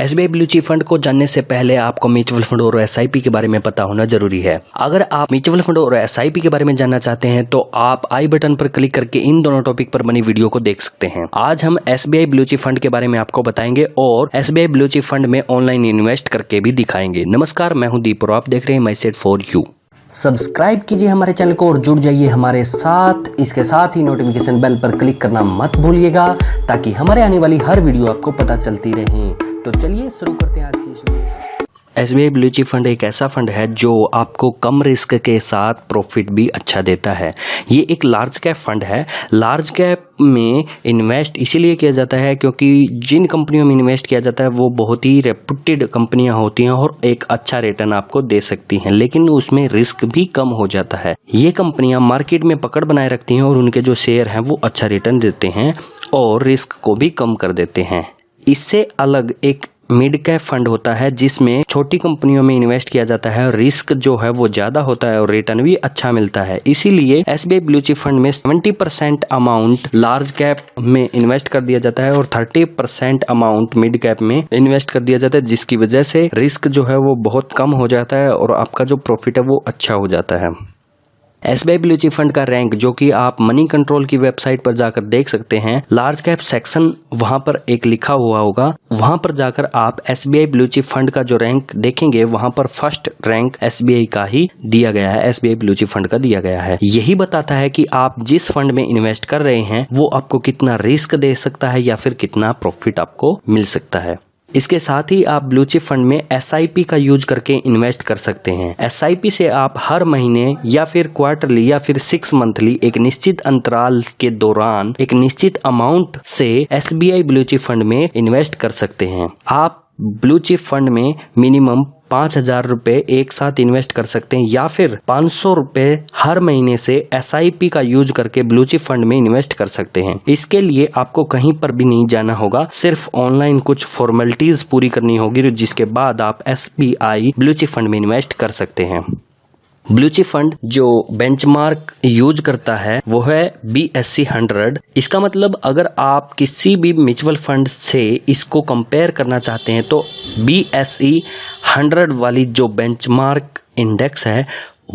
SBI blue chip fund को जानने से पहले आपको म्यूचुअल फंड और एसआईपी के बारे में पता होना जरूरी है। अगर आप म्यूचुअल फंड और एसआईपी के बारे में जानना चाहते हैं तो आप आई बटन पर क्लिक करके इन दोनों टॉपिक पर बनी वीडियो को देख सकते हैं। आज हम एसबीआई ब्लू चिप फंड के बारे में आपको बताएंगे और एसबीआई ब्लू चिप फंड में ऑनलाइन इन्वेस्ट करके भी दिखाएंगे। नमस्कार, मैं हूं दीप और आप देख रहे हैं my set for you. Subscribe कीजिए हमारे चैनल को और जुड़ जाइए हमारे साथ। इसके साथ ही नोटिफिकेशन बेल पर क्लिक करना मत भूलिएगा ताकि हमारे आने वाली हर वीडियो आपको पता चलती रहे। तो चलिए शुरू करते हैं आज की शुरू। एसबीआई ब्लू चिप फंड एक ऐसा फंड है जो आपको कम रिस्क के साथ प्रॉफिट भी अच्छा देता है। ये एक लार्ज कैप फंड है। लार्ज कैप में इन्वेस्ट इसीलिए किया जाता है क्योंकि जिन कंपनियों में इन्वेस्ट किया जाता है वो बहुत ही रेप्यूटेड कंपनियां होती हैं और एक अच्छा रिटर्न आपको दे सकती हैं, लेकिन उसमें रिस्क भी कम हो जाता है। ये कंपनियां मार्केट में पकड़ बनाए रखती हैं और उनके जो शेयर हैं वो अच्छा रिटर्न देते हैं और रिस्क को भी कम कर देते हैं। इससे अलग एक मिड कैप फंड होता है जिसमें छोटी कंपनियों में इन्वेस्ट किया जाता है और रिस्क जो है वो ज्यादा होता है और रिटर्न भी अच्छा मिलता है। इसीलिए एसबीआई ब्लू चिप फंड में 70% अमाउंट लार्ज कैप में इन्वेस्ट कर दिया जाता है और 30% अमाउंट मिड कैप में इन्वेस्ट कर दिया जाता है, जिसकी वजह से रिस्क जो है वो बहुत कम हो जाता है और आपका जो प्रॉफिट है वो अच्छा हो जाता है। एसबीआई ब्लू चिप फंड का रैंक जो कि आप मनी कंट्रोल की वेबसाइट पर जाकर देख सकते हैं, लार्ज कैप सेक्शन वहां पर एक लिखा हुआ होगा, वहां पर जाकर आप एसबीआई ब्लू चिप फंड का जो रैंक देखेंगे वहां पर फर्स्ट रैंक एसबीआई का ही दिया गया है, एसबीआई ब्लू चिप फंड का दिया गया है। यही बताता है कि आप जिस फंड में इन्वेस्ट कर रहे हैं वो आपको कितना रिस्क दे सकता है या फिर कितना प्रॉफिट आपको मिल सकता है। इसके साथ ही आप ब्लू चिप फंड में एसआईपी का यूज करके इन्वेस्ट कर सकते हैं। एसआईपी से आप हर महीने या फिर क्वार्टरली या फिर 6 मंथली एक निश्चित अंतराल के दौरान एक निश्चित अमाउंट से एसबीआई ब्लू चिप फंड में इन्वेस्ट कर सकते हैं। आप ब्लू चिप फंड में मिनिमम 5,000 रुपए एक साथ इन्वेस्ट कर सकते हैं या फिर 500 रुपए हर महीने से एसआईपी का यूज करके ब्लू चिप फंड में इन्वेस्ट कर सकते हैं। इसके लिए आपको कहीं पर भी नहीं जाना होगा, सिर्फ ऑनलाइन कुछ फॉर्मेलिटीज पूरी करनी होगी, जिसके बाद आप एसबीआई ब्लू चिप फंड में इन्वेस्ट कर सकते हैं। ब्लू चिप फंड जो बेंचमार्क यूज करता है वो है BSE 100। इसका मतलब अगर आप किसी भी म्यूचुअल फंड से इसको कंपेयर करना चाहते हैं तो BSE 100 वाली जो बेंचमार्क इंडेक्स है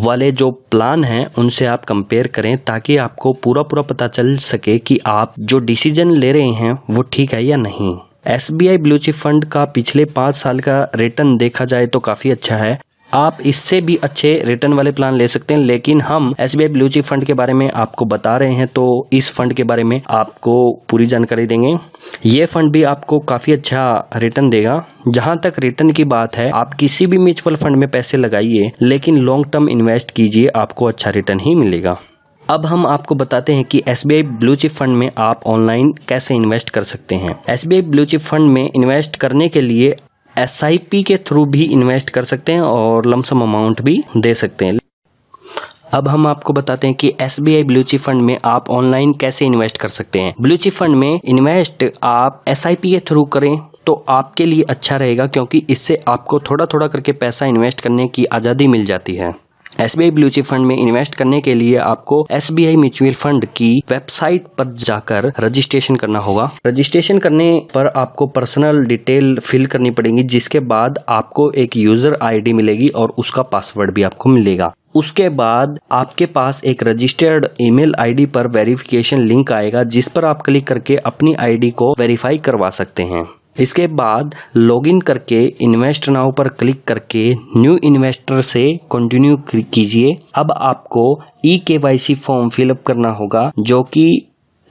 वाले जो प्लान हैं उनसे आप कंपेयर करें ताकि आपको पूरा पता चल सके कि आप जो डिसीजन ले रहे हैं वो ठीक है या नहीं। एसबीआई ब्लू चिप फंड का पिछले 5 साल का रिटर्न देखा जाए तो काफी अच्छा है। आप इससे भी अच्छे रिटर्न वाले प्लान ले सकते हैं, लेकिन हम एसबीआई ब्लू चिप फंड के बारे में आपको बता रहे हैं तो इस फंड के बारे में आपको पूरी जानकारी देंगे। ये फंड भी आपको काफी अच्छा रिटर्न देगा। जहां तक रिटर्न की बात है, आप किसी भी म्यूचुअल फंड में पैसे लगाइए लेकिन लॉन्ग टर्म इन्वेस्ट कीजिए, आपको अच्छा रिटर्न ही मिलेगा। अब हम आपको बताते हैं कि एसबीआई ब्लू चिप फंड में आप ऑनलाइन कैसे इन्वेस्ट कर सकते हैं। एसबीआई ब्लू चिप फंड में इन्वेस्ट करने के लिए एसआईपी के थ्रू भी इन्वेस्ट कर सकते हैं और लमसम अमाउंट भी दे सकते हैं। अब हम आपको बताते हैं कि एसबीआई ब्लू चिप फंड में आप ऑनलाइन कैसे इन्वेस्ट कर सकते हैं। ब्लू चिप फंड में इन्वेस्ट आप एसआईपी के थ्रू करें तो आपके लिए अच्छा रहेगा क्योंकि इससे आपको थोड़ा करके पैसा इन्वेस्ट करने की आज़ादी मिल जाती है। एसबीआई ब्लू चिप फंड में इन्वेस्ट करने के लिए आपको एसबीआई म्यूचुअल फंड की वेबसाइट पर जाकर रजिस्ट्रेशन करना होगा। रजिस्ट्रेशन करने पर आपको पर्सनल डिटेल फिल करनी पड़ेगी, जिसके बाद आपको एक यूजर आईडी मिलेगी और उसका पासवर्ड भी आपको मिलेगा। उसके बाद आपके पास एक रजिस्टर्ड ईमेल आईडी पर वेरिफिकेशन लिंक आएगा, जिस पर आप क्लिक करके अपनी आईडी को वेरीफाई करवा सकते हैं। इसके बाद लॉगिन करके इन्वेस्ट नाउ पर क्लिक करके न्यू इन्वेस्टर से कंटिन्यू कीजिए। अब आपको eKYC फॉर्म फिलअप करना होगा जो कि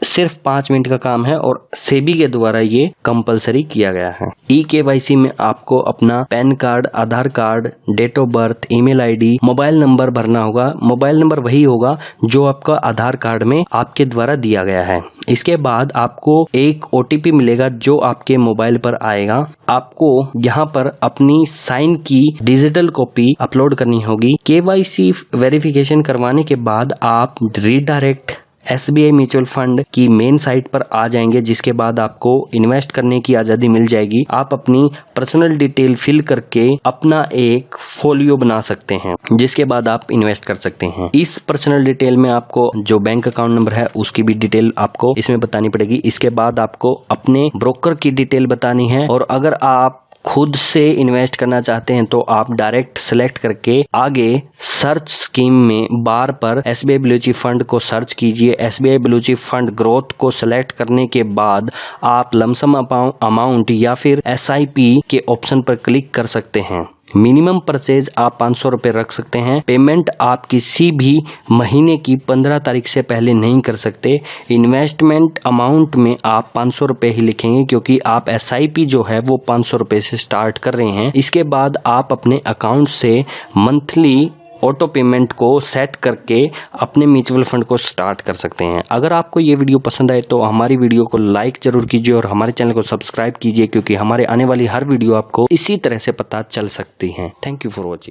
सिर्फ 5 मिनट का काम है और सेबी के द्वारा ये कंपलसरी किया गया है। eKYC में आपको अपना PAN card, Aadhaar card, date of birth, email ID, mobile number भरना होगा। मोबाइल नंबर वही होगा जो आपका आधार कार्ड में आपके द्वारा दिया गया है। इसके बाद आपको एक OTP मिलेगा जो आपके मोबाइल पर आएगा। आपको यहाँ पर अपनी साइन की डिजिटल कॉपी अपलोड करनी होगी। KYC वेरिफिकेशन करवाने के बाद आप रीडायरेक्ट एसबीआई म्यूचुअल फंड की मेन साइट पर आ जाएंगे, जिसके बाद आपको इन्वेस्ट करने की आज़ादी मिल जाएगी। आप अपनी पर्सनल डिटेल फिल करके अपना एक फोलियो बना सकते हैं, जिसके बाद आप इन्वेस्ट कर सकते हैं। इस पर्सनल डिटेल में आपको जो बैंक अकाउंट नंबर है उसकी भी डिटेल आपको इसमें बतानी पड़ेगी। इसके बाद आपको अपने ब्रोकर की डिटेल बतानी है और अगर आप खुद से इन्वेस्ट करना चाहते हैं तो आप डायरेक्ट सेलेक्ट करके आगे सर्च स्कीम में बार पर SBI ब्लू चिप फंड को सर्च कीजिए। SBI blue chip fund growth को सेलेक्ट करने के बाद आप लमसम अमाउंट या फिर SIP के ऑप्शन पर क्लिक कर सकते हैं। मिनिमम परचेज आप 500 रुपए रख सकते हैं। पेमेंट आप किसी भी महीने की 15 तारीख से पहले नहीं कर सकते। इन्वेस्टमेंट अमाउंट में आप 500 रुपए ही लिखेंगे क्योंकि आप SIP जो है वो 500 रुपए से स्टार्ट कर रहे हैं। इसके बाद आप अपने अकाउंट से मंथली ऑटो पेमेंट को सेट करके अपने म्यूचुअल फंड को स्टार्ट कर सकते हैं। अगर आपको ये वीडियो पसंद आए तो हमारी वीडियो को लाइक जरूर कीजिए और हमारे चैनल को सब्सक्राइब कीजिए क्योंकि हमारे आने वाली हर वीडियो आपको इसी तरह से पता चल सकती है। Thank you for watching.